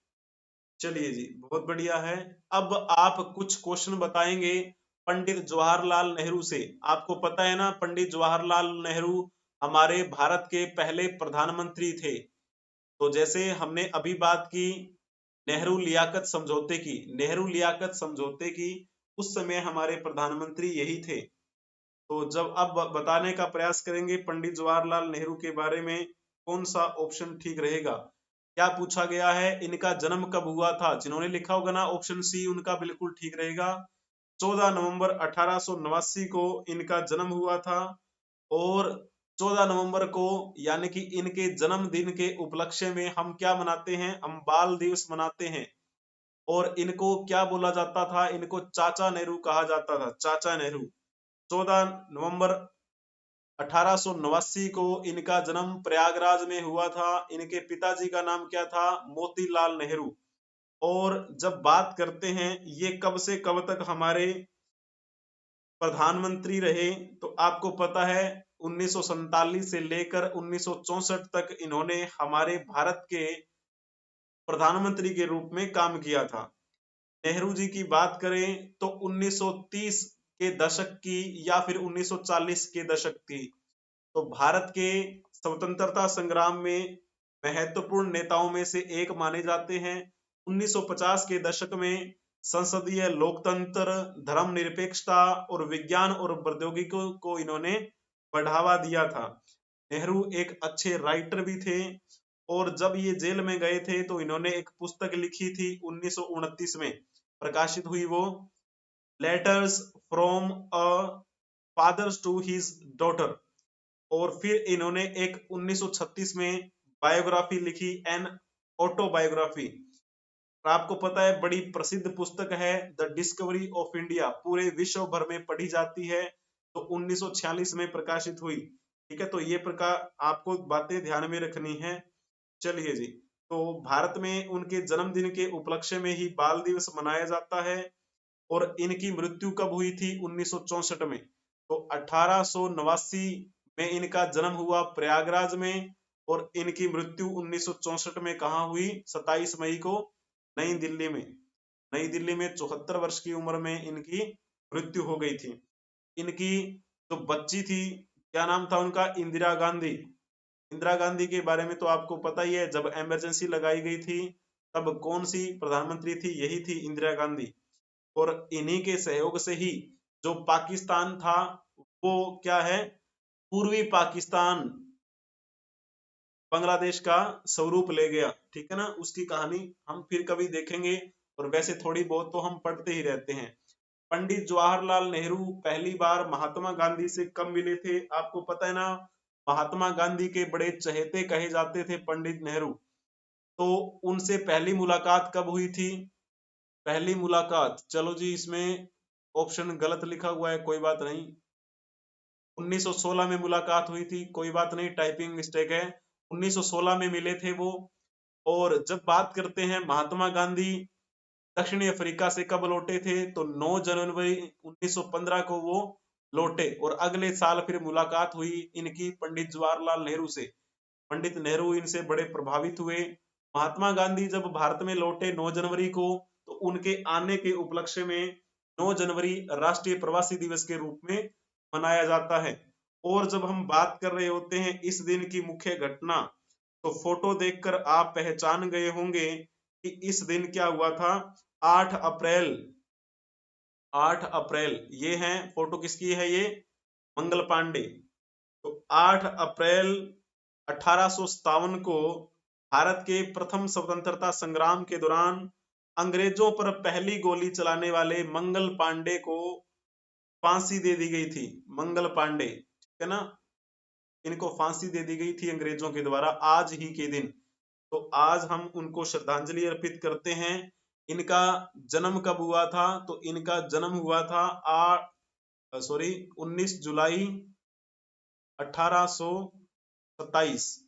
चलिए जी, बहुत बढ़िया है। अब आप कुछ क्वेश्चन बताएंगे पंडित जवाहरलाल नेहरू से। आपको पता है ना, पंडित जवाहरलाल नेहरू हमारे भारत के पहले प्रधानमंत्री थे। तो जैसे हमने अभी बात की नेहरू लियाकत समझौते की, नेहरू लियाकत समझौते की, उस समय हमारे प्रधानमंत्री यही थे। तो जब अब बताने का प्रयास करेंगे पंडित जवाहरलाल नेहरू के बारे में, कौन सा ऑप्शन ठीक रहेगा? क्या पूछा गया है, इनका जन्म कब हुआ था? जिन्होंने लिखा होगा ना ऑप्शन सी, उनका बिल्कुल ठीक रहेगा। 14 नवंबर 1889 को इनका जन्म हुआ था और 14 नवंबर को यानी कि इनके जन्मदिन के उपलक्ष्य में हम क्या मनाते हैं? हम बाल दिवस मनाते हैं। और इनको क्या बोला जाता था? इनको चाचा नेहरू कहा जाता था, चाचा नेहरू। 14 नवंबर 1889 को इनका जन्म प्रयागराज में हुआ था। इनके पिताजी का नाम क्या था? मोतीलाल नेहरू। और जब बात करते हैं ये कब से कब तक हमारे प्रधानमंत्री रहे, तो आपको पता है 1947 से लेकर 1964 तक इन्होंने हमारे भारत के प्रधानमंत्री के रूप में काम किया था। नेहरू जी की बात करें तो 1930 के दशक की या फिर 1940 के दशक की, तो भारत के स्वतंत्रता संग्राम में महत्वपूर्ण नेताओं में से एक माने जाते हैं। 1950 के दशक में संसदीय लोकतंत्र, धर्मनिरपेक्षता और विज्ञान और प्रौद्योगिकी को इन्होंने बढ़ावा दिया था। नेहरू एक अच्छे राइटर भी थे, और जब ये जेल में गए थे तो इन्होंने एक पुस्तक लिखी थी 1929 में प्रकाशित हुई, वो letters from a father to his daughter. और फिर इन्होंने एक 1936 में बायोग्राफी लिखी, एन ऑटोबायोग्राफी। आपको पता है बड़ी प्रसिद्ध पुस्तक है द डिस्कवरी ऑफ इंडिया, पूरे विश्व भर में पढ़ी जाती है, तो 1946 में प्रकाशित हुई। ठीक है, तो ये प्रकार आपको बातें ध्यान में रखनी है। चलिए जी, तो भारत में उनके जन्मदिन के उपलक्ष्य में ही बाल दिवस मनाया जाता है। और इनकी मृत्यु कब हुई थी? 1964 में। तो 1889 में इनका जन्म हुआ प्रयागराज में, और इनकी मृत्यु 1964 में कहाँ हुई? 27 मई को नई दिल्ली में। नई दिल्ली में 74 वर्ष की उम्र में इनकी मृत्यु हो गई थी। इनकी जो बच्ची थी, क्या नाम था उनका? इंदिरा गांधी। इंदिरा गांधी के बारे में तो आपको पता ही है, जब इमरजेंसी लगाई गई थी तब कौन सी प्रधानमंत्री थी? यही थी इंदिरा गांधी। और इन्हीं के सहयोग से ही जो पाकिस्तान था वो क्या है? पूर्वी पाकिस्तान बांग्लादेश का स्वरूप ले गया। ठीक है ना, उसकी कहानी हम फिर कभी देखेंगे, और वैसे थोड़ी बहुत तो हम पढ़ते ही रहते हैं। पंडित जवाहरलाल नेहरू पहली बार महात्मा गांधी से कब मिले थे? आपको पता है ना, महात्मा गांधी के बड़े चहेते कहे जाते थे पंडित नेहरू। तो उनसे पहली मुलाकात कब हुई थी? पहली मुलाकात, चलो जी इसमें ऑप्शन गलत लिखा हुआ है, कोई बात नहीं। 1916 में मुलाकात हुई थी, कोई बात नहीं, टाइपिंग मिस्टेक है। 1916 में मिले थे वो। और जब बात करते हैं महात्मा गांधी दक्षिणी अफ्रीका से कब लौटे थे, तो 9 जनवरी 1915 को वो लौटे, और अगले साल फिर मुलाकात हुई इनकी पंडित जवाहरलाल नेहरू से। पंडित नेहरू इनसे बड़े प्रभावित हुए। महात्मा गांधी जब भारत में लौटे 9 जनवरी को, तो उनके आने के उपलक्ष्य में 9 जनवरी राष्ट्रीय प्रवासी दिवस के रूप में मनाया जाता है। और जब हम बात कर रहे होते हैं इस दिन की मुख्य घटना, तो फोटो देखकर आप पहचान गए होंगे कि इस दिन क्या हुआ था। 8 अप्रैल, 8 अप्रैल, ये है फोटो, किसकी है ये? मंगल पांडे। तो 8 अप्रैल 1857 को भारत के प्रथम स्वतंत्रता संग्राम के दौरान अंग्रेजों पर पहली गोली चलाने वाले मंगल पांडे को फांसी दे दी गई थी। मंगल पांडे, ठीक है ना, इनको फांसी दे दी गई थी अंग्रेजों के द्वारा आज ही के दिन। तो आज हम उनको श्रद्धांजलि अर्पित करते हैं। इनका जन्म कब हुआ था? तो इनका जन्म हुआ था 19 जुलाई 1827।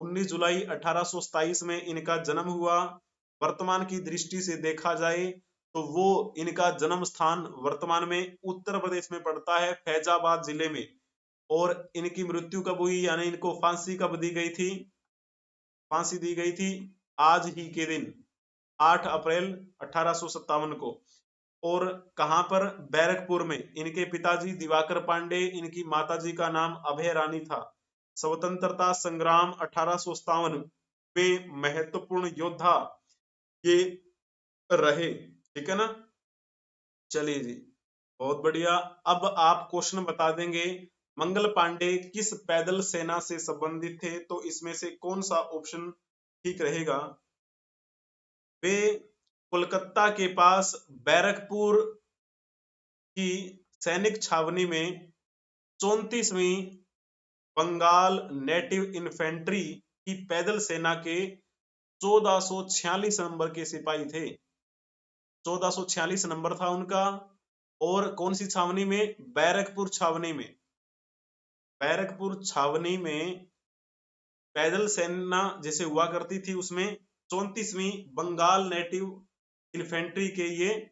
19 जुलाई 1827 में इनका जन्म हुआ। वर्तमान की दृष्टि से देखा जाए तो वो इनका जन्म स्थान वर्तमान में उत्तर प्रदेश में पड़ता है, फैजाबाद जिले में। और इनकी मृत्यु कब हुई, यानी इनको फांसी कब दी गई थी? फांसी दी गई थी आज ही के दिन, 8 अप्रैल 1857 को। और कहां पर? बैरकपुर में। इनके पिताजी दिवाकर पांडे, इनकी माताजी का नाम अभय रानी था। स्वतंत्रता संग्राम 1857 में महत्वपूर्ण योद्धा ये रहे। ठीक है ना, चलिए जी, बहुत बढ़िया। अब आप क्वेश्चन बता देंगे, मंगल पांडे किस पैदल सेना से संबंधित थे? तो इसमें से कौन सा ऑप्शन ठीक रहेगा? वे कोलकाता के पास बैरकपुर की सैनिक छावनी में 34वीं बंगाल नेटिव इन्फेंट्री की पैदल सेना के 1446 नंबर के सिपाही थे। 1446 नंबर था उनका। और कौन सी छावनी में? बैरकपुर छावनी में। बैरकपुर छावनी में पैदल सेना जैसे हुआ करती थी, उसमें 34वीं बंगाल नेटिव इन्फेंट्री के ये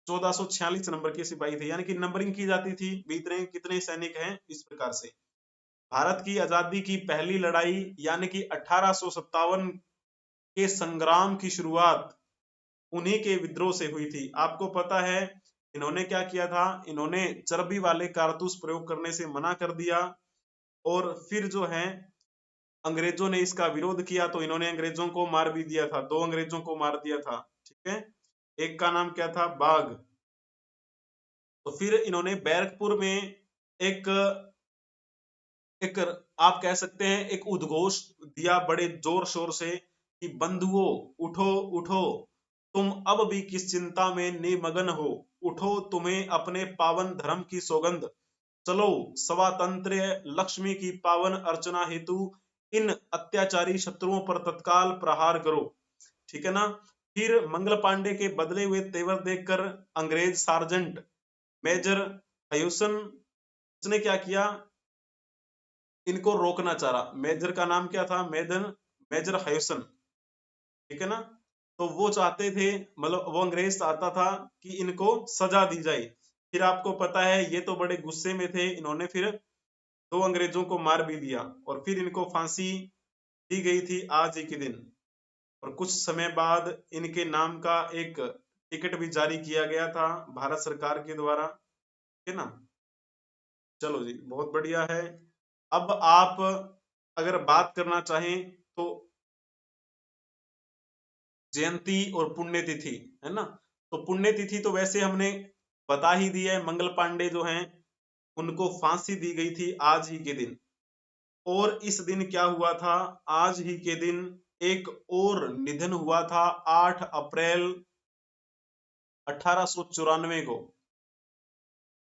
1446 नंबर के सिपाही थे, यानी कि नंबरिंग की जाती थी इतने कितने सैनिक हैं, इस प्रकार से। भारत की आजादी की पहली लड़ाई यानी कि 1857 के संग्राम की शुरुआत उन्हीं के विद्रोह से हुई थी। आपको पता है इन्होंने क्या किया था? इन्होंने चर्बी वाले कारतूस प्रयोग करने से मना कर दिया, और फिर जो है अंग्रेजों ने इसका विरोध किया, तो इन्होंने अंग्रेजों को मार भी दिया था। 2 अंग्रेजों को मार दिया था। ठीक है, एक का नाम क्या था? बाघ। तो फिर इन्होंने बैरकपुर में एक एक आप कह सकते हैं एक उद्घोष दिया बड़े जोर शोर से कि बंधुओं उठो उठो, तुम अब भी किस चिंता में निमग्न हो, उठो तुम्हें अपने पावन धर्म की सौगंध, चलो स्वातंत्र्य लक्ष्मी की पावन अर्चना हेतु इन अत्याचारी शत्रुओं पर तत्काल प्रहार करो। ठीक है ना। फिर मंगल पांडे के बदले हुए तेवर देखकर अंग्रेज सार्जेंट मेजर हयूसन उसने क्या किया, इनको रोकना चाह रहा। मेजर का नाम क्या था, मेजर मेजर हयूसन। ठीक है ना। तो वो चाहते थे, मतलब वो अंग्रेज चाहता था कि इनको सजा दी जाए। फिर आपको पता है ये तो बड़े गुस्से में थे, इन्होंने फिर दो अंग्रेजों को मार भी दिया और फिर इनको फांसी दी गई थी आज ही के दिन। और कुछ समय बाद इनके नाम का एक टिकट भी जारी किया गया था भारत सरकार के द्वारा। ठीक है ना। चलो जी, बहुत बढ़िया है। अब आप अगर बात करना चाहें तो जयंती और पुण्यतिथि, है ना। तो पुण्यतिथि तो वैसे हमने बता ही दिया है, मंगल पांडे जो हैं उनको फांसी दी गई थी आज ही के दिन। और इस दिन क्या हुआ था, आज ही के दिन एक और निधन हुआ था 8 अप्रैल 1894 को।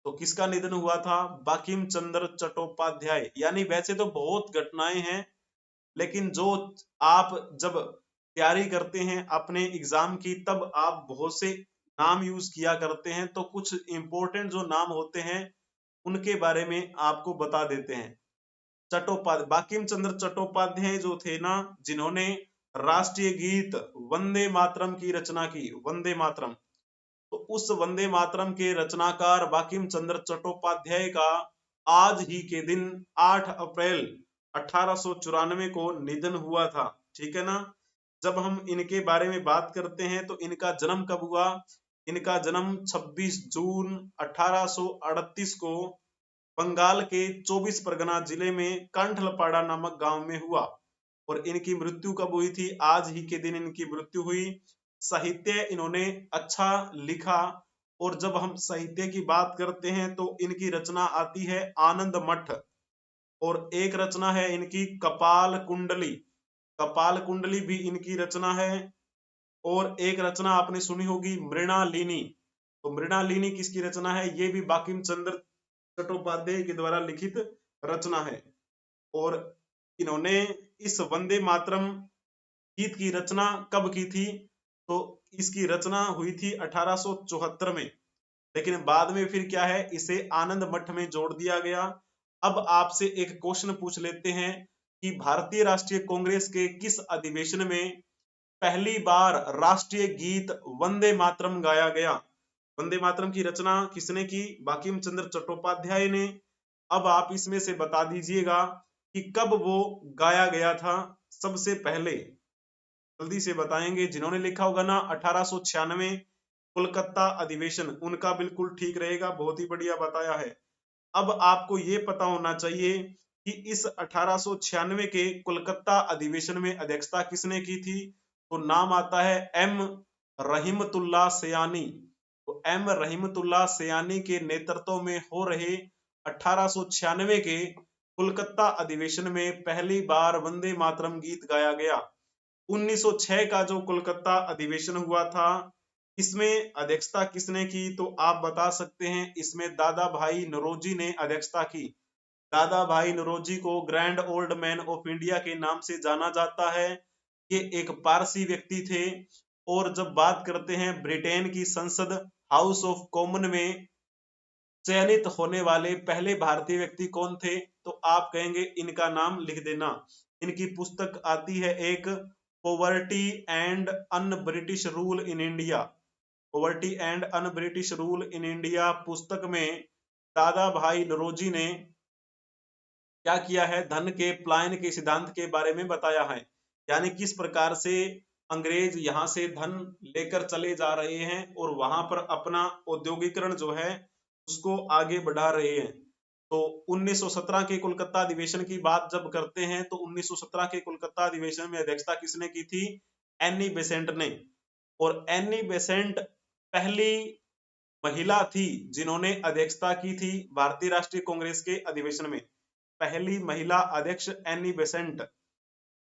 तो किसका निधन हुआ था, बंकिम चंद्र चट्टोपाध्याय। यानी वैसे तो बहुत घटनाएं हैं, लेकिन जो आप जब तैयारी करते हैं अपने एग्जाम की तब आप बहुत से नाम यूज किया करते हैं, तो कुछ इंपॉर्टेंट जो नाम होते हैं उनके बारे में आपको बता देते हैं। चट्टोपाध्याय, बंकिम चंद्र चट्टोपाध्याय जो थे ना, जिन्होंने राष्ट्रीय गीत वंदे मातरम की रचना की, वंदे मातरम। तो उस वंदे मातरम के रचनाकार बंकिम चंद्र चट्टोपाध्याय का आज ही के दिन 8 अप्रैल 1894 को निधन हुआ था। ठीक है ना। जब हम इनके बारे में बात करते हैं तो इनका जन्म कब हुआ, इनका जन्म 26 जून 1838 को बंगाल के 24 परगना जिले में कांठलपाड़ा नामक गांव में हुआ। और इनकी मृत्यु कब हुई थी, आज ही के दिन इनकी मृत्यु हुई। साहित्य इन्होंने अच्छा लिखा। और जब हम साहित्य की बात करते हैं तो इनकी रचना आती है आनंद मठ। और एक रचना है इनकी कपाल कुंडली, कपाल कुंडली भी इनकी रचना है। और एक रचना आपने सुनी होगी मृणालिनी। तो मृणालिनी किसकी रचना है, ये भी बंकिम चंद्र चट्टोपाध्याय के द्वारा लिखित रचना है। और इन्होंने इस वंदे मातरम गीत की रचना कब की थी, तो इसकी रचना हुई थी 1874 में। लेकिन बाद में फिर क्या है, इसे आनंद मठ में जोड़ दिया गया। अब आपसे एक क्वेश्चन पूछ लेते हैं कि भारतीय राष्ट्रीय कांग्रेस के किस अधिवेशन में पहली बार राष्ट्रीय गीत वंदे मातरम गाया गया। वंदे मातरम की रचना किसने की, बंकिम चंद्र चट्टोपाध्याय ने। अब आप इसमें से बता दीजिएगा कि कब वो गाया गया था सबसे पहले, जल्दी से बताएंगे। जिन्होंने लिखा होगा ना 1896 कोलकाता अधिवेशन, उनका बिल्कुल ठीक रहेगा, बहुत ही बढ़िया बताया है। अब आपको ये पता होना चाहिए कि इस 1896 के कोलकाता अधिवेशन में अध्यक्षता किसने की थी। तो नाम आता है एम रहीमतुल्लाह सयानी। तो एम रहीमतुल्लाह सयानी के नेतृत्व में हो रहे 1896 के कोलकाता अधिवेशन में पहली बार वंदे मातरम गीत गाया गया। 1906 का जो कोलकाता अधिवेशन हुआ था, इसमें अध्यक्षता किसने की, तो आप बता सकते हैं इसमें दादा भाई नौरोजी ने अध्यक्षता की। दादा भाई नौरोजी को grand old man of India के नाम से जाना जाता है। ये एक पारसी व्यक्ति थे। और जब बात करते हैं ब्रिटेन की संसद हाउस ऑफ कॉमन में चयनित होने वाले पहले भारतीय व्यक्ति कौन थे, तो आप कहेंगे इनका नाम लिख देना। इनकी पुस्तक आती है एक, poverty and un British rule in India. Poverty and un British rule in India पुस्तक में दादा भाई नौरोजी ने क्या किया है, धन के पलायन के सिद्धांत के बारे में बताया है। यानी किस प्रकार से अंग्रेज यहाँ से धन लेकर चले जा रहे हैं और वहां पर अपना औद्योगिकरण जो है उसको आगे बढ़ा रहे हैं। तो 1917 के कोलकाता अधिवेशन की बात जब करते हैं तो 1917 के कोलकाता अधिवेशन में अध्यक्षता किसने की थी, एनी बेसेंट ने। और एनी बेसेंट पहली महिला थी जिन्होंने अध्यक्षता की थी भारतीय राष्ट्रीय कांग्रेस के अधिवेशन में? पहली महिला अध्यक्ष एनी बेसेंट,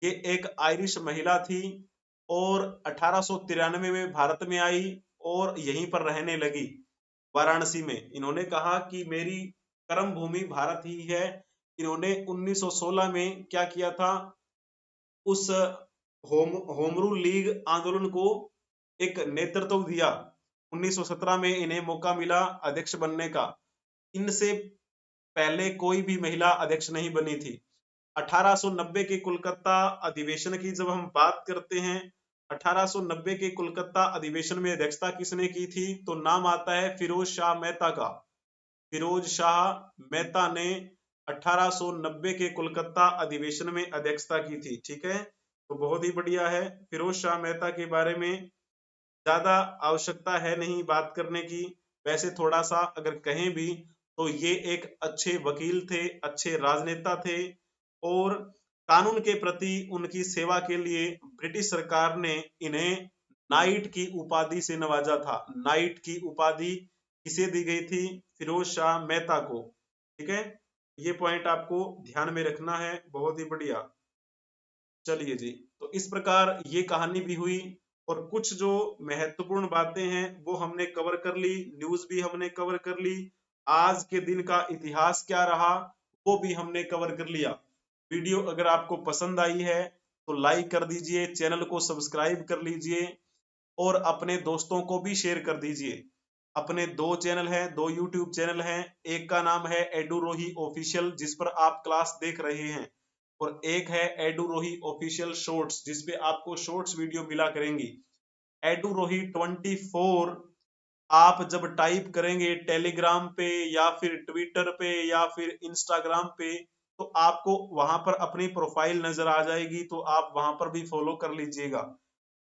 ये एक आयरिश महिला थी और 1893 में भारत में आई और यहीं पर रहने लगी वाराणसी में। इन्होंने कहा कि मेरी कर्म भूमि भारत ही है। इन्होंने 1916 में क्या किया था, उस होम रूल लीग आंदोलन को एक नेतृत्व दिया। 1917 में इन्हें मौका मिला अध्यक्ष बनने का। इनसे पहले कोई भी महिला अध्यक्ष नहीं बनी थी। 1890 के कोलकाता अधिवेशन की जब हम बात करते हैं, 1890 के कोलकाता अधिवेशन में अध्यक्षता किसने की थी, तो नाम आता है फिरोज शाह मेहता का। फिरोज शाह मेहता ने 1890 के कोलकाता अधिवेशन में अध्यक्षता की थी। ठीक है, तो बहुत ही बढ़िया है। फिरोज शाह मेहता के बारे में ज्यादा आवश्यकता है नहीं बात करने की। वैसे थोड़ा सा अगर कहें भी तो ये एक अच्छे वकील थे, अच्छे राजनेता थे और कानून के प्रति उनकी सेवा के लिए ब्रिटिश सरकार ने इन्हें नाइट की उपाधि से नवाजा था। नाइट की उपाधि किसे दी गई थी, फिरोज शाह मेहता को। ठीक है, ये पॉइंट आपको ध्यान में रखना है। बहुत ही बढ़िया। चलिए जी, तो इस प्रकार ये कहानी भी हुई और कुछ जो महत्वपूर्ण बातें हैं वो हमने कवर कर ली, न्यूज भी हमने कवर कर ली, आज के दिन का इतिहास क्या रहा वो भी हमने कवर कर लिया। वीडियो अगर आपको पसंद आई है तो लाइक कर दीजिए, चैनल को सब्सक्राइब कर लीजिए और अपने दोस्तों को भी शेयर कर दीजिए। अपने दो चैनल हैं, दो यूट्यूब चैनल हैं। एक का नाम है एडुरोही ऑफिशियल जिस पर आप क्लास देख रहे हैं और एक है एडुरोही ऑफिशियल शॉर्ट्स जिस पे आपको शॉर्ट्स वीडियो मिला करेंगी। एडुरोही 24 आप जब टाइप करेंगे टेलीग्राम पे या फिर ट्विटर पे या फिर इंस्टाग्राम पे तो आपको वहां पर अपनी प्रोफाइल नजर आ जाएगी, तो आप वहां पर भी फॉलो कर लीजिएगा।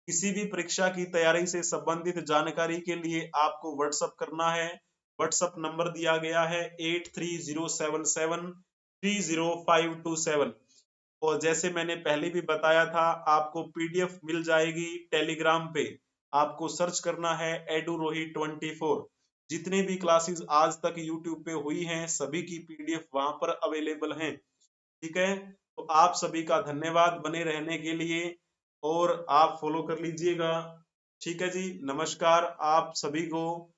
किसी भी परीक्षा की तैयारी से संबंधित जानकारी के लिए आपको व्हाट्सअप करना है। व्हाट्सअप नंबर दिया गया है 8307730527। और जैसे मैंने पहले भी बताया था आपको पीडीएफ मिल जाएगी टेलीग्राम पे। आपको सर्च करना है एडुरोही 24। जितने भी क्लासेस आज तक यूट्यूब पे हुई हैं सभी की पीडीएफ वहां पर अवेलेबल हैं। ठीक है, तो आप सभी का धन्यवाद बने रहने के लिए और आप फॉलो कर लीजिएगा। ठीक है जी, नमस्कार आप सभी को।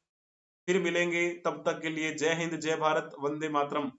फिर मिलेंगे, तब तक के लिए जय हिंद, जय भारत, वंदे मातरम।